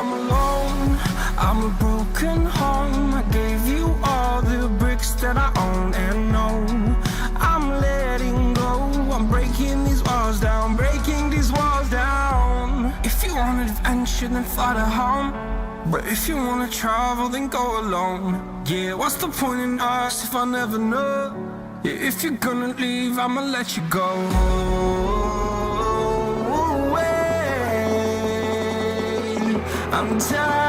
I'm alone, I'm a broken home. I gave you all the bricks that I own and know. I'm letting go, I'm breaking these walls down, breaking these walls down. If you want adventure, then fly to home. But if you wanna travel, then go alone. Yeah, what's the point in us if I never know? Yeah, if you're gonna leave, I'ma let you go. I'm tired.